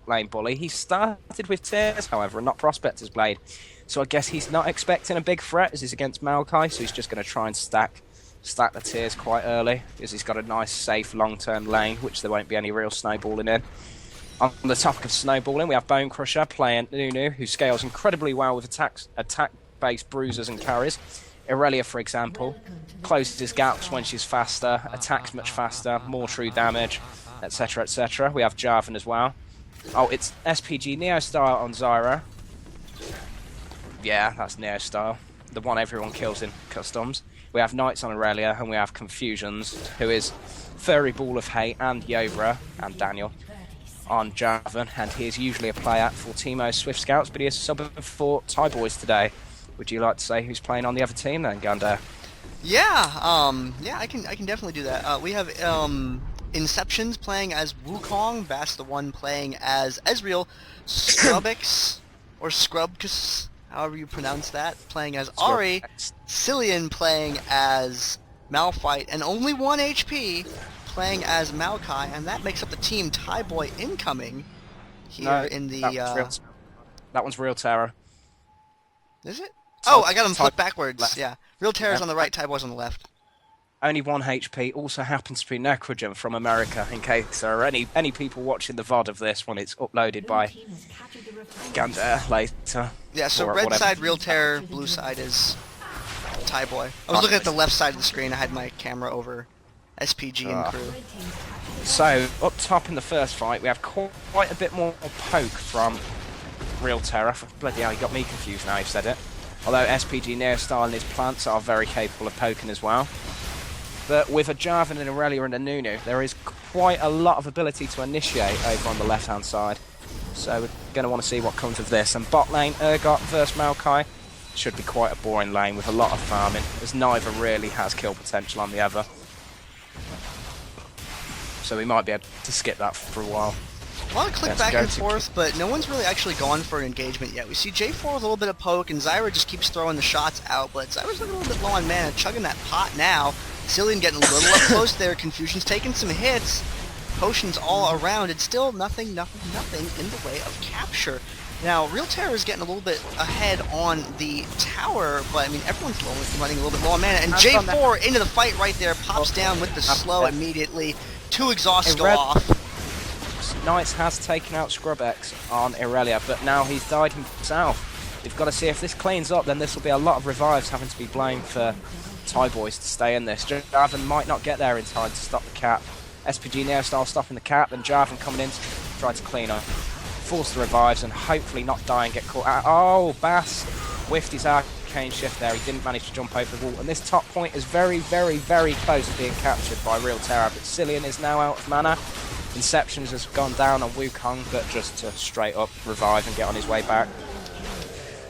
lane bully. He started with Tears, however, and not Prospector's Blade. So I guess he's not expecting a big threat as he's against Maokai, so he's just going to try and stack the Tears quite early, because he's got a nice, safe, long-term lane, which there won't be any real snowballing in. On the topic of snowballing, we have Bone Crusher playing Nunu, who scales incredibly well with attack-based bruisers and carries. Irelia, for example, closes his gaps when she's faster, attacks much faster, more true damage, etc, etc. We have Jarvan as well. Oh, it's SPG Neostyle on Zyra. Yeah, that's Neostyle, the one everyone kills in customs. We have Nightz on Irelia, and we have ConfusionZ, who is Furry Ball of Hate, and Yovra, and Daniel on Jarvan, and he is usually a player for Teemo's Swift Scouts, but he is subbing for Thaiboys today. Would you like to say who's playing on the other team then, Gandair? Yeah, yeah, I can definitely do that. We have Inceptionz playing as Wukong, BasTheOne playing as Ezreal, Scrubx or Scrubx, however you pronounce that, playing as Ahri, Sylian playing as Malphite, and only 1 HP playing as Maokai, and that makes up the team Thaiboy Incoming here in the... That one's Real Terror. Is it? Oh, I got them flipped backwards. Left. Yeah. Real Terror's on the right, Thaiboy's on the left. Only 1 HP, also happens to be Necrogen from America, in case there are any people watching the VOD of this when it's uploaded by Gandair later. Yeah, so red side Real Terror, blue side is Thaiboy. I was looking at the left side of the screen, I had my camera over SPG and crew. So, up top in the first fight, we have quite a bit more poke from Real Terror. Bloody hell, you got me confused now you've said it. Although SPG Neostyle and his plants are very capable of poking as well. But with a Jarvan and Irelia and a Nunu, there is quite a lot of ability to initiate over on the left-hand side. So we're going to want to see what comes of this. And bot lane, Urgot versus Maokai should be quite a boring lane with a lot of farming, as neither really has kill potential on the other. So we might be able to skip that for a while. A lot of click back and forth, but no one's really actually gone for an engagement yet. We see J4 with a little bit of poke, and Zyra just keeps throwing the shots out, but Zyra's looking a little bit low on mana, chugging that pot now. Sylian getting a little up close there, ConfusionZ taking some hits, potions all around, and still nothing in the way of capture. Now, Real Terror is getting a little bit ahead on the tower, but I mean, everyone's running a little bit low on mana, and J4 into the fight right there, pops down with the slow immediately. 2 exhausts go off. Nightz has taken out Scrubx on Irelia, but now he's died himself. We've got to see if this cleans up, then this will be a lot of revives having to be blamed for Thaiboys to stay in this. Jarvan might not get there in time to stop the cap. SPG Neostyle stopping the cap, and Jarvan coming in to try to clean up. Force the revives and hopefully not die and get caught out. Oh, Bas whiffed his arcane shift there. He didn't manage to jump over the wall. And this top point is very, very, very close to being captured by Real Terror. But Sylian is now out of mana. Inceptionz has gone down on Wukong, but just to straight up revive and get on his way back.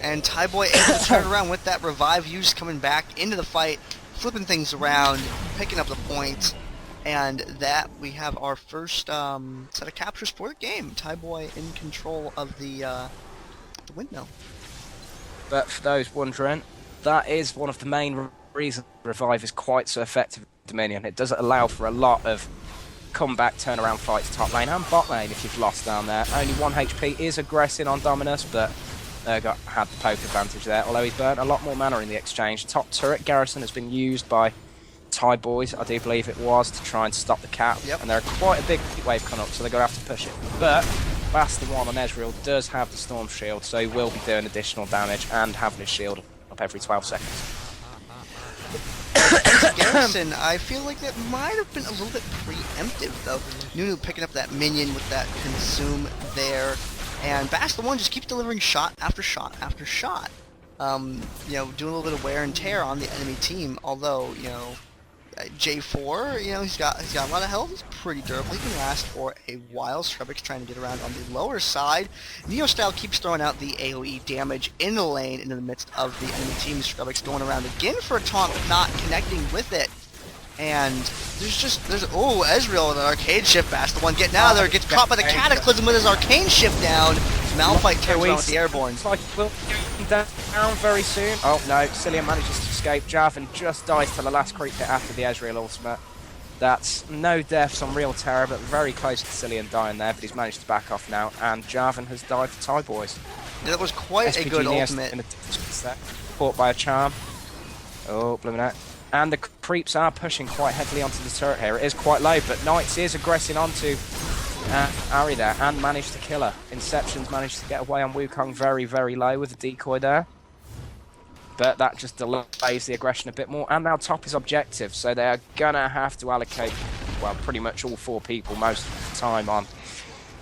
And Thaiboy able to turn around with that revive use, coming back into the fight, flipping things around, picking up the point, and that we have our first set of captures for the game. Thaiboy in control of the windmill. But for those wondering, that is one of the main reasons Revive is quite so effective at Dominion. It does allow for a lot of comeback turnaround fights top lane and bot lane if you've lost down there. Only 1 HP is aggressing on Dominus, but had the poke advantage there, although he's burnt a lot more mana in the exchange. Top turret Garrison has been used by Thaiboys, I do believe it was, to try and stop the cap. Yep. And they're quite a big wave coming up, so they're going to have to push it. But BasTheOne on Ezreal does have the Storm Shield, so he will be doing additional damage and having his shield up every 12 seconds. Garrison, I feel like that might have been a little bit preemptive, though. Nunu picking up that minion with that consume there, and BasTheOne just keeps delivering shot after shot after shot. You know, doing a little bit of wear and tear on the enemy team, although, you know, J4, you know, he's got a lot of health. He's pretty durable. He can last for a while. Scrubx trying to get around on the lower side. Neostyle keeps throwing out the AoE damage in the lane into the midst of the enemy team. Scrubx going around again for a taunt, but not connecting with it. And there's oh, Ezreal with an arcane shift. BasTheOne getting out of there, gets caught by the Cataclysm with his arcane shift down. Malphite turns around with the airborne. It's like we'll down very soon. Oh no, Sylian manages to escape. Jarvan just dies to the last creep hit after the Ezreal ultimate. That's no deaths on Real Terror, but very close to Sylian dying there, but he's managed to back off now, and Jarvan has died for Thaiboys. Yeah, that was quite a good ultimate. Caught by a charm. Oh, blooming out. And the creeps are pushing quite heavily onto the turret here. It is quite low, but Nightz is aggressing onto Ahri there and managed to kill her. Inceptionz managed to get away on Wukong very, very low with the decoy there. But that just delays the aggression a bit more. And now top is objective, so they are going to have to allocate, well, pretty much all 4 people most of the time on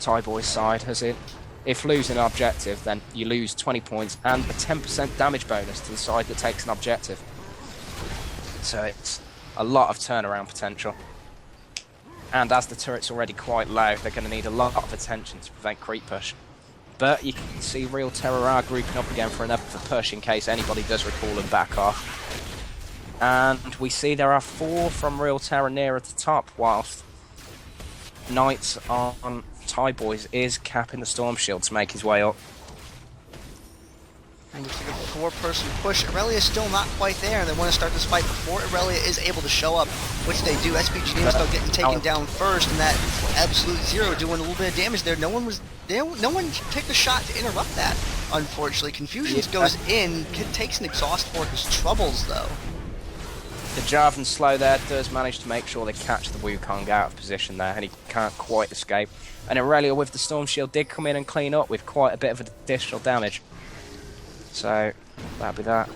Thaiboy's side. If losing an objective, then you lose 20 points and a 10% damage bonus to the side that takes an objective. So it's a lot of turnaround potential. And as the turret's already quite low, they're going to need a lot of attention to prevent creep push. But you can see Real Terror are grouping up again for another push in case anybody does recall and back off. And we see there are 4 from Real Terror near at the top, whilst Nightz on Thaiboys is capping the Storm Shield to make his way up. And looks like a 4-person push. Irelia is still not quite there, and they want to start this fight before Irelia is able to show up, which they do. SPG Neostyle getting taken down first, and that absolute zero doing a little bit of damage there. No one took the shot to interrupt that, unfortunately. ConfusionZ goes in, takes an exhaust for his troubles, though. The Jarvan slow there does manage to make sure they catch the Wukong out of position there, and he can't quite escape. And Irelia with the Storm Shield did come in and clean up with quite a bit of additional damage. So, that'll be that.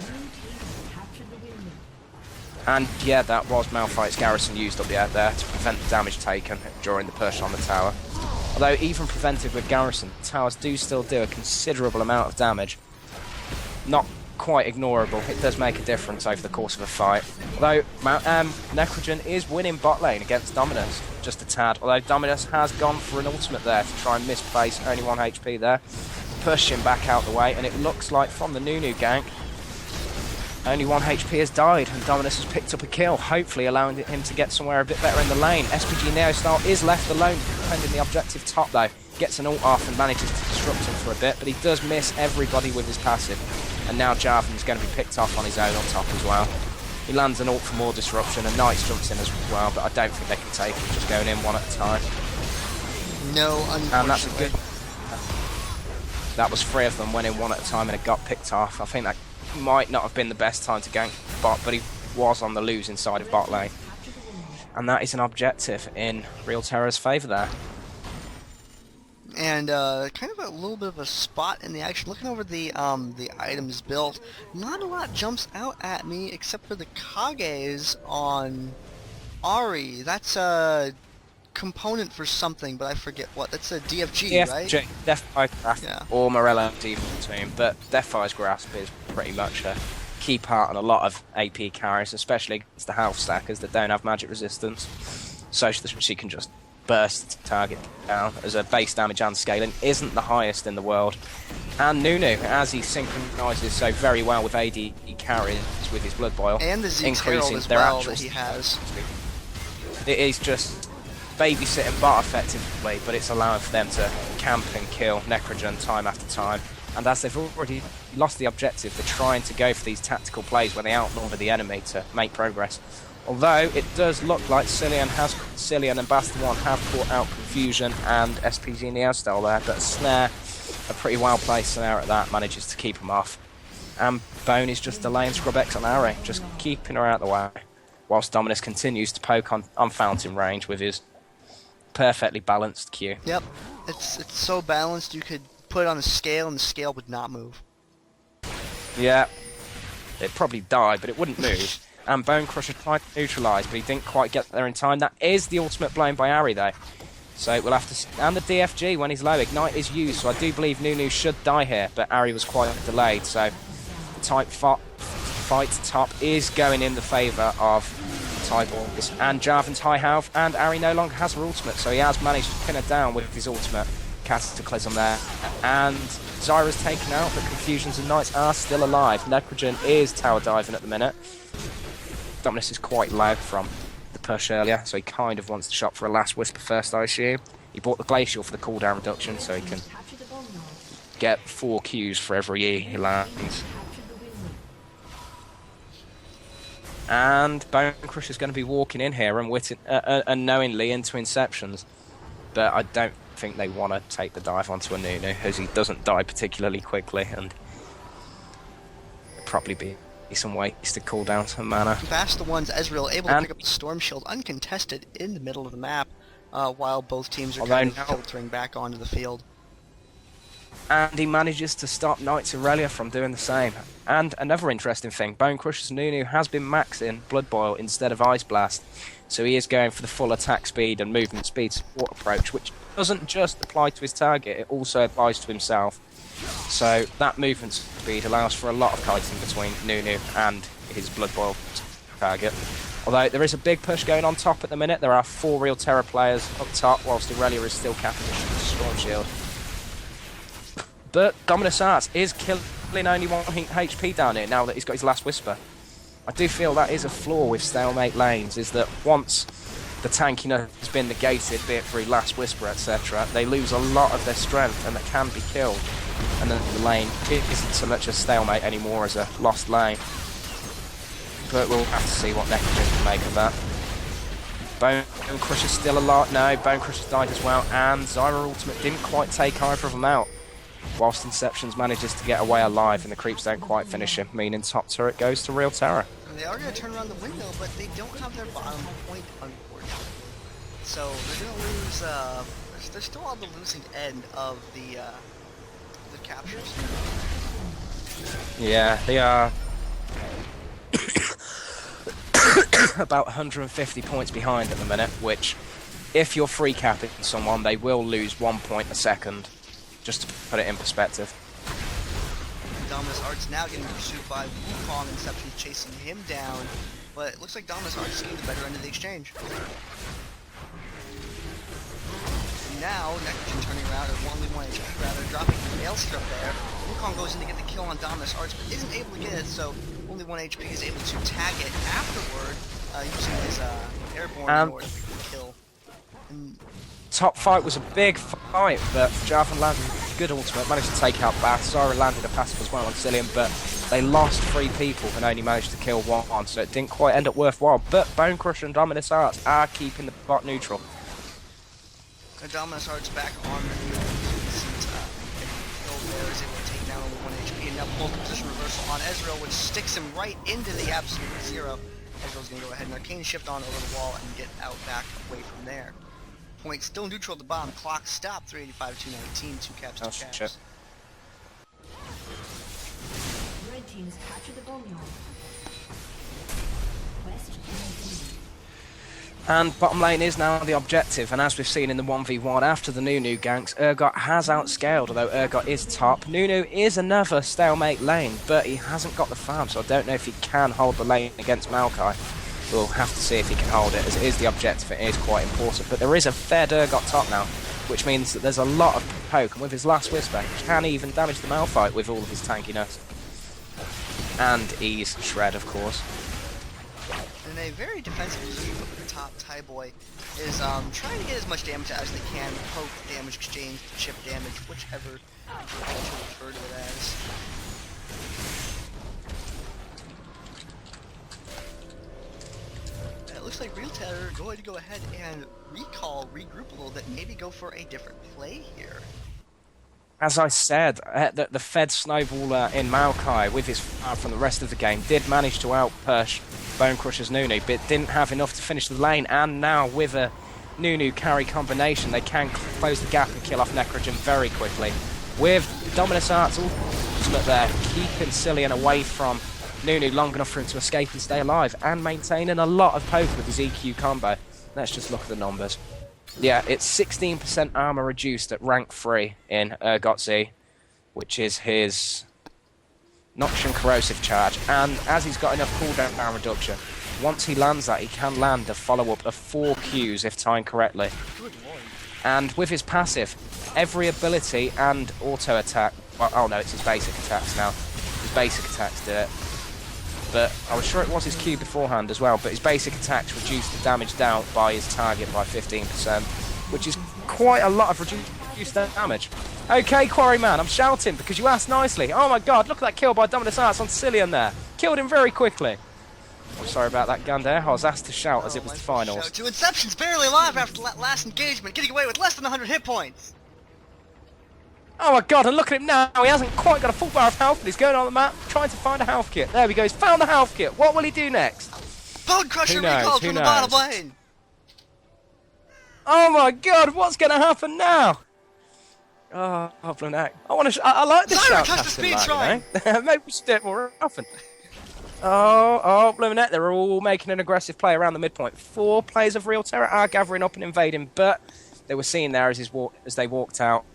And yeah, that was Malphite's Garrison used up the air there to prevent the damage taken during the push on the tower. Although even prevented with Garrison, towers do still do a considerable amount of damage. Not quite ignorable, it does make a difference over the course of a fight. Although Necrogen is winning bot lane against Dominus, just a tad. Although Dominus has gone for an ultimate there to try and misplace, only 1 HP there. Push him back out the way, and it looks like from the Nunu gank, only 1 HP has died, and Dominus has picked up a kill, hopefully allowing him to get somewhere a bit better in the lane. SPG Neostyle is left alone, defending the objective top though. Gets an ult off and manages to disrupt him for a bit, but he does miss everybody with his passive. And now Jarvan is going to be picked off on his own on top as well. He lands an ult for more disruption, and Nightz jumps in as well, but I don't think they can take him, just going in one at a time. No, unfortunately. And that's a good... That was 3 of them, went in one at a time and it got picked off. I think that might not have been the best time to gank bot, but he was on the losing side of bot lane. And that is an objective in Real Terror's favour there. And kind of a little bit of a spot in the action. Looking over the items built, not a lot jumps out at me except for the Kages on Ahri. That's a component for something, but I forget what. That's a DFG, right? Deathfire's Grasp, yeah. Or Morello Default Tomb, but Deathfire's Grasp is pretty much a key part on a lot of AP carries, especially against the health stackers that don't have magic resistance, so she can just burst the target down, as a base damage and scaling isn't the highest in the world. And Nunu, as he synchronises so very well with AD carries with his Blood Boil, and the Zeke's increasing as their well actual that he has. It is just babysitting bot effectively, but it's allowing for them to camp and kill Necrogen time after time. And as they've already lost the objective, they're trying to go for these tactical plays where they outnumber the enemy to make progress. Although it does look like Sylian and BasTheOne have caught out Confusion and SPG Neostyle there, but a snare, a pretty well placed snare at that, manages to keep them off. And Bone is just delaying Scrubx on Ahri, just keeping her out of the way, whilst Dominus continues to poke on fountain range with his perfectly balanced Q. Yep, it's so balanced you could put it on a scale and the scale would not move. Yeah, it'd probably die, but it wouldn't move. And Bone Crusher tried to neutralise, but he didn't quite get there in time. That is the ultimate blown by Ahri though. So we'll have to... And the DFG when he's low. Ignite is used, so I do believe Nunu should die here, but Ahri was quite delayed, so the type fight top is going in the favour of Thaiboys. And Jarvan's high health, and Ahri no longer has her ultimate, so he has managed to pin her down with his ultimate. Cataclysm there. And Zyra's taken out, but ConfusionZ and Nightz are still alive. Necrogen is tower diving at the minute. Dominus is quite low from the push earlier, so he kind of wants to shop for a last whisper first, I assume. He bought the Glacial for the cooldown reduction, so he can get 4 Qs for every E he lands. And Bone Crusher's going to be walking in here and unknowingly into Inceptionz. But I don't think they want to take the dive onto a Nunu, as he doesn't die particularly quickly, and probably be some ways to cool down some mana. BasTheOne's Ezreal able to pick up the Storm Shield uncontested in the middle of the map, while both teams are kind of filtering back onto the field. And he manages to stop Nightz Irelia from doing the same. And another interesting thing, Bone Crusher's Nunu has been maxing Blood Boil instead of Ice Blast, so he is going for the full attack speed and movement speed support approach, which doesn't just apply to his target, it also applies to himself. So that movement speed allows for a lot of kiting between Nunu and his Blood Boil target. Although there is a big push going on top at the minute, there are 4 real Terror players up top, whilst Irelia is still capping the Storm Shield. But Dominus is killing only 1 HP down here now that he's got his last Whisper. I do feel that is a flaw with stalemate lanes, is that once the tankiness has been negated, be it through last Whisper, etc., they lose a lot of their strength and they can be killed. And then the lane isn't so much a stalemate anymore as a lost lane. But we'll have to see what Necrogen can make of that. Bone Crusher's still alive. No, Bone Crusher's died as well, and Zyra ultimate didn't quite take either of them out. Whilst Inceptionz manages to get away alive and the creeps don't quite finish him, meaning top turret goes to real Terror. They are going to turn around the window, but they don't have their bottom point, unfortunately. So they're going to lose, they're still on the losing end of the captures. Yeah, they are about 150 points behind at the minute, which, if you're free capping someone, they will lose 1 point a second. Just to put it in perspective. Dominus now getting pursued by Wukong, Inceptionz chasing him down, but it looks like Dominus is getting the better end of the exchange. Now, Necrogen turning around at only 1 HP, rather, dropping the Maelstrom there. Wukong goes in to get the kill on Dominus, but isn't able to get it, so only 1 HP is able to tag it afterward, using his airborne in order to pick the kill. Top fight was a big fight, but Jarvan landed a good ultimate, managed to take out Bath. Zyra landed a passive as well on Sylian, but they lost 3 people and only managed to kill 1, so it didn't quite end up worthwhile. But Bone Crusher and Dominus are keeping the bot neutral. Dominus back on the field. Kill there is able to take down only 1 HP, and now full position reversal on Ezreal, which sticks him right into the absolute 0. Ezreal's going to go ahead and arcane shift on over the wall and get out back away from there. Point still neutral at the bottom. Clock stop. 385, 219. 2 caps, 2 caps. Shit. Red team's captured the boneyard. And bottom lane is now the objective, and as we've seen in the 1v1 after the Nunu ganks, Urgot has outscaled, although Urgot is top. Nunu is another stalemate lane, but he hasn't got the farm, so I don't know if he can hold the lane against Maokai. We'll have to see if he can hold it, as it is the objective, it is quite important. But there is a fair Urgot top now, which means that there's a lot of poke, and with his last Whisper, he can even damage the Malphite with all of his tankiness. And ease Shred, of course. In a very defensive position up at the top, Thaiboy is trying to get as much damage as they can. Poke, damage exchange, chip damage, whichever you refer to it as. It looks like Real Terror are going to go ahead and regroup a little bit, maybe go for a different play here. As I said, the Fed Snowballer in Maokai, with his fire from the rest of the game, did manage to outpush Bone Crusher's Nunu, but didn't have enough to finish the lane, and now with a Nunu carry combination, they can close the gap and kill off Necrogen very quickly. With Dominus ultimate there, keeping Sylian away from Nunu long enough for him to escape and stay alive, and maintaining a lot of poke with his EQ combo. Let's just look at the numbers. Yeah, it's 16% armor reduced at rank 3 in Urgot, which is his Noxian Corrosive charge, and as he's got enough cooldown reduction, once he lands that, he can land a follow-up of 4 Qs if timed correctly. And with his passive, every ability and auto-attack, well, oh no, it's his basic attacks now. His basic attacks do it. But I was sure it was his Q beforehand as well, but his basic attacks reduce the damage dealt by his target by 15%, which is quite a lot of reduced damage. Okay, Quarryman, I'm shouting because you asked nicely. Oh my god, look at that kill by Dominus on Sylian there. Killed him very quickly. I sorry about that, Gandair. I was asked to shout as it was the finals. To Inceptionz barely alive after that last engagement, getting away with less than 100 hit points. Oh my god, and look at him now. He hasn't quite got a full bar of health, but he's going on the map trying to find a health kit. There we go. He's found the health kit. What will he do next? Bone Crusher knows? recalled Who from the knows? bottom lane. Oh my god, what's going to happen now? Oh, Blunak. I like this Zyra shout touched the speed shrine. Maybe we should do it more often. Oh, Blunak, they're all making an aggressive play around the midpoint. 4 players of Real Terror are gathering up and invading, but they were seen there as they walked out.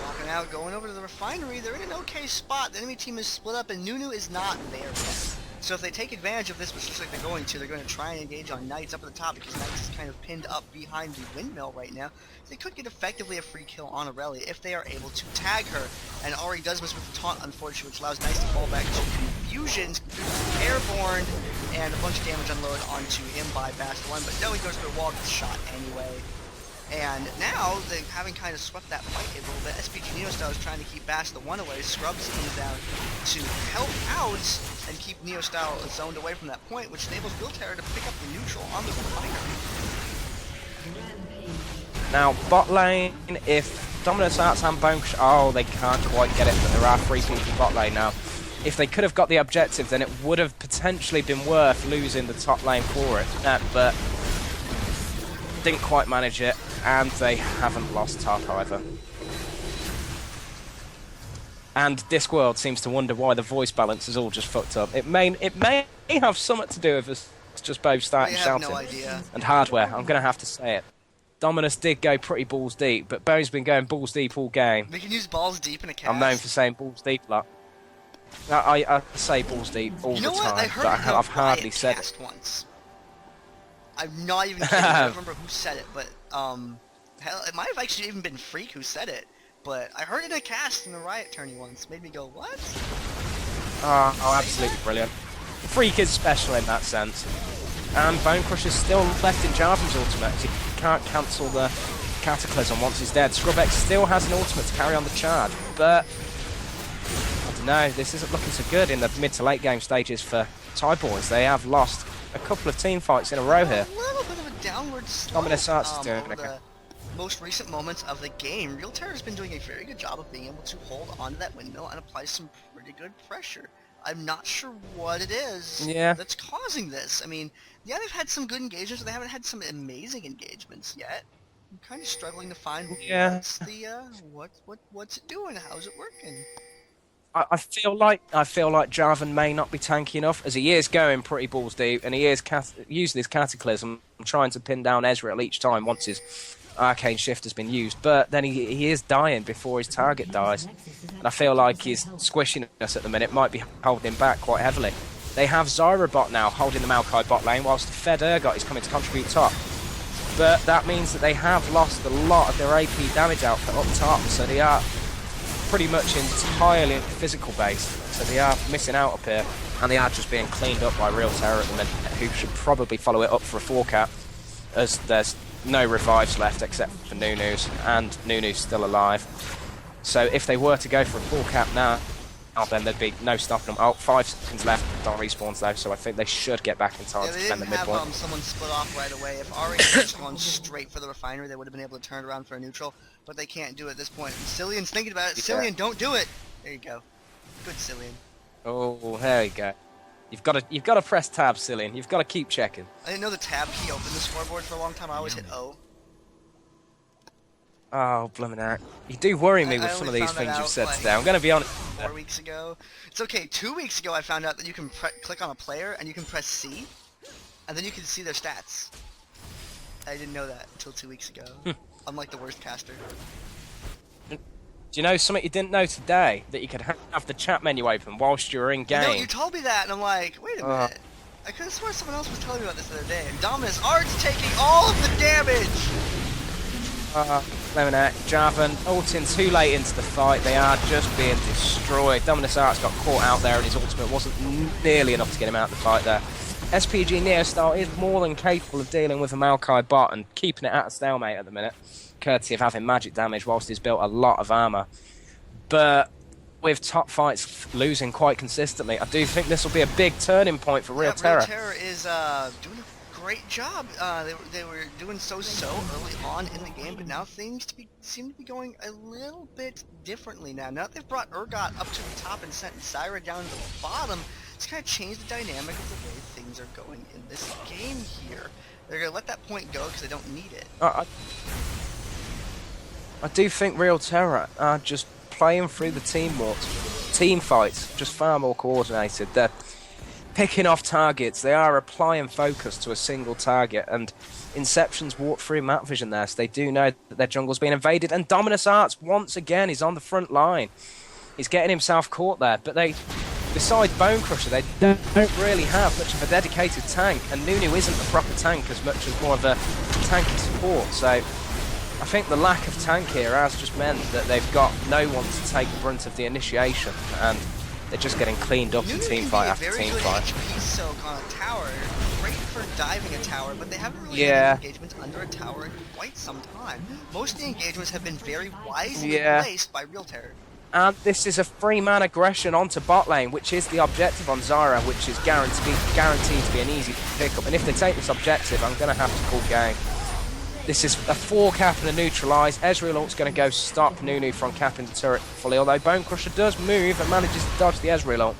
Walking out, going over to the refinery. They're in an okay spot. The enemy team is split up, and Nunu is not there yet. So if they take advantage of this, which looks like they're going to try and engage on Nightz up at the top, because Nightz is kind of pinned up behind the windmill right now. They could get effectively a free kill on Irelia if they are able to tag her. And Ahri does miss with the taunt, unfortunately, which allows Nightz to fall back to ConfusionZ, airborne, and a bunch of damage unload onto him by BasTheOne. But no, he goes for a wall, gets shot anyway. And now, they having kind of swept that fight a little bit, SPG Neostyle is trying to keep BasTheOne away. Scrubx comes down to help out and keep Neostyle zoned away from that point, which enables Real Terror to pick up the neutral on the refinery. Now, bot lane, if Dominus Arts and Bone Crusher... Oh, they can't quite get it, but there are 3 people in bot lane now. If they could have got the objective, then it would have potentially been worth losing the top lane for it. But didn't quite manage it, and they haven't lost top either. And Discworld seems to wonder why the voice balance is all just fucked up. It may have something to do with us just both starting shouting. No idea. And hardware, I'm going to have to say it. Dominus did go pretty balls deep, but Bone's been going balls deep all game. They can use balls deep in a cast. I'm known for saying balls deep a lot. I say balls deep all the time, but I've hardly said it. Once. I'm not even kidding. I don't remember who said it, but hell, it might have actually even been Freak who said it. But I heard it in a cast in the Riot tourney once. Made me go, what? Oh, absolutely brilliant. Freak is special in that sense. And Bone Crusher's still left in Jarvan's ultimate. He can't cancel the Cataclysm once he's dead. Scrubx still has an ultimate to carry on the charge, but I don't know, this isn't looking so good in the mid to late game stages for Thaiboys. They have lost a couple of team fights in a row here. A little bit of a downward slope Dominus Arts is doing over the most recent moments of the game. Real Terror has been doing a very good job of being able to hold onto that windmill and apply some pretty good pressure. I'm not sure what it is that's causing this. I mean, yeah, they've had some good engagements, but they haven't had some amazing engagements yet. I'm kind of struggling to find what's the what's it doing? How's it working? I feel like Jarvan may not be tanky enough, as he is going pretty balls deep, and he is using his Cataclysm, trying to pin down Ezreal each time once his Arcane Shift has been used, but then he is dying before his target dies, and I feel like his squishiness at the minute might be holding him back quite heavily. They have Zyra bot now holding the Maokai bot lane, whilst the Fed Urgot is coming to contribute top. But that means that they have lost a lot of their AP damage output up top, so they are pretty much entirely physical based, so they are missing out up here, and they are just being cleaned up by Real Terror at the minute, who should probably follow it up for a 4-cap, as there's no revives left except for Nunu's, and Nunu's still alive. So if they were to go for a 4-cap now, then there'd be no stopping them. Oh, 5 seconds left on respawns though, so I think they should get back in time to defend the midpoint. They didn't have someone split off right away. If Ahri had just gone straight for the refinery, they would have been able to turn it around for a neutral, but they can't do it at this point. And Sylian's thinking about it. Sylian, don't do it! There you go. Good Sylian. Oh, there you go. You've got to press tab, Sylian. You've got to keep checking. I didn't know the tab key opened the scoreboard for a long time. I always hit O. Oh, blooming heck. You do worry me with some of these things you've said today. I'm going to be honest. 4 weeks ago. It's okay. 2 weeks ago, I found out that you can click on a player and you can press C, and then you can see their stats. I didn't know that until 2 weeks ago. I'm like the worst caster. Do you know something you didn't know today? That you could have the chat menu open whilst you're in game. No, you told me that, and I'm like, wait a minute. I could have sworn someone else was telling me about this the other day. And Dominus Art's taking all of the damage! Lemonette, Jarvan ulting too late into the fight. They are just being destroyed. Dominus Arts got caught out there and his ultimate wasn't nearly enough to get him out of the fight there. SPG Neostyle is more than capable of dealing with a Maokai bot and keeping it at a stalemate at the minute, courtesy of having magic damage whilst he's built a lot of armour. But with top fights losing quite consistently, I do think this will be a big turning point for Real Terror. Real Terror is doing a great job. They were doing so early on in the game, but now things seem to be going a little bit differently now. Now that they've brought Urgot up to the top and sent Zyra down to the bottom, it's kind of changed the dynamic of the way things are going in this game here. They're going to let that point go because they don't need it. I do think Real Terror are just playing through the team fights, just far more coordinated. They're picking off targets. They are applying focus to a single target, and Inceptionz walked through map vision there, so they do know that their jungle's being invaded. And Dominus Arts once again is on the front line. He's getting himself caught there, but they, besides Bone Crusher, they don't really have much of a dedicated tank, and Nunu isn't a proper tank as much as more of a tanky support. So I think the lack of tank here has just meant that they've got no one to take the brunt of the initiation, and they're just getting cleaned up in teamfight after teamfight. HP soak on a tower, great for diving a tower, but they haven't really had any engagements under a tower in quite some time. Most of the engagements have been very wisely placed by Real Terror. And this is a 3-man aggression onto bot lane, which is the objective on Zyra, which is guaranteed to be an easy pickup. And if they take this objective, I'm going to have to call game. This is a 4-cap and a neutralise. Ezreal ult's going to go stop Nunu from capping the turret fully, although Bone Crusher does move and manages to dodge the Ezreal ult.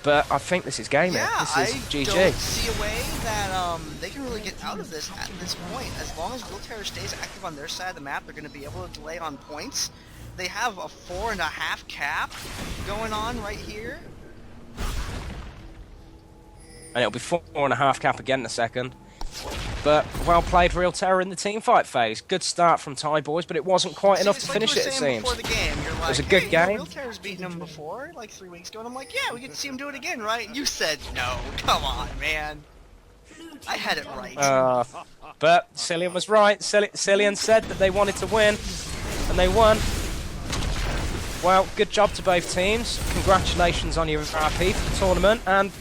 But I think this is game here. This is GG. I don't see a way that they can really get out of this at this point. As long as Real Terror stays active on their side of the map, they're going to be able to delay on points. They have a 4.5 cap going on right here. And it'll be 4.5 cap again in a second. But well played Real Terror in the teamfight phase. Good start from Thaiboys, but it wasn't quite enough to finish it, it seems. Before the game, you're like, it was a good game. Real Terror's beaten him before, like 3 weeks ago, and I'm like, yeah, we get to see him do it again, right? You said no. Come on, man. I had it right. But Sylian was right. Sylian said that they wanted to win, and they won. Well, good job to both teams. Congratulations on your RP for the tournament, and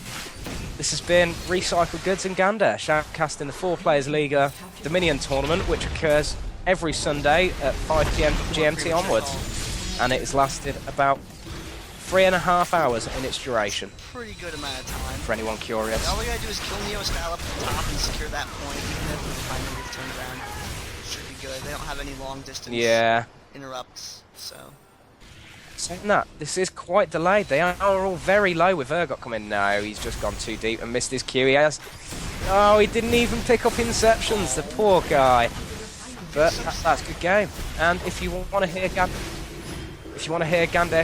this has been Recycled Goods and Gandair, shoutcasting the 4-Players Liga Dominion tournament, which occurs every Sunday at 5 PM GMT onwards, and it has lasted about 3.5 hours in its duration. Pretty good amount of time. For anyone curious. All we gotta do is kill Neostyle up at the top and secure that point, even if we finally get turned around. Should be good. They don't have any long distance interrupts, so. Saying that, this is quite delayed. They are all very low with Urgot coming. No, he's just gone too deep and missed his Q. He has. Oh, he didn't even pick up Inceptionz, the poor guy. But that's a good game. And if you want to hear Gandair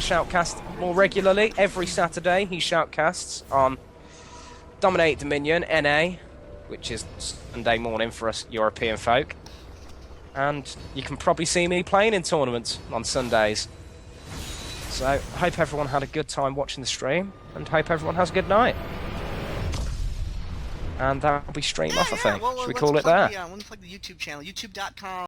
shoutcast more regularly, every Saturday he shoutcasts on Dominate Dominion NA, which is Sunday morning for us European folk. And you can probably see me playing in tournaments on Sundays. So, I hope everyone had a good time watching the stream, and hope everyone has a good night. And that'll be stream off, I think. Should we call it there? Yeah, I want to plug the YouTube channel, youtube.com.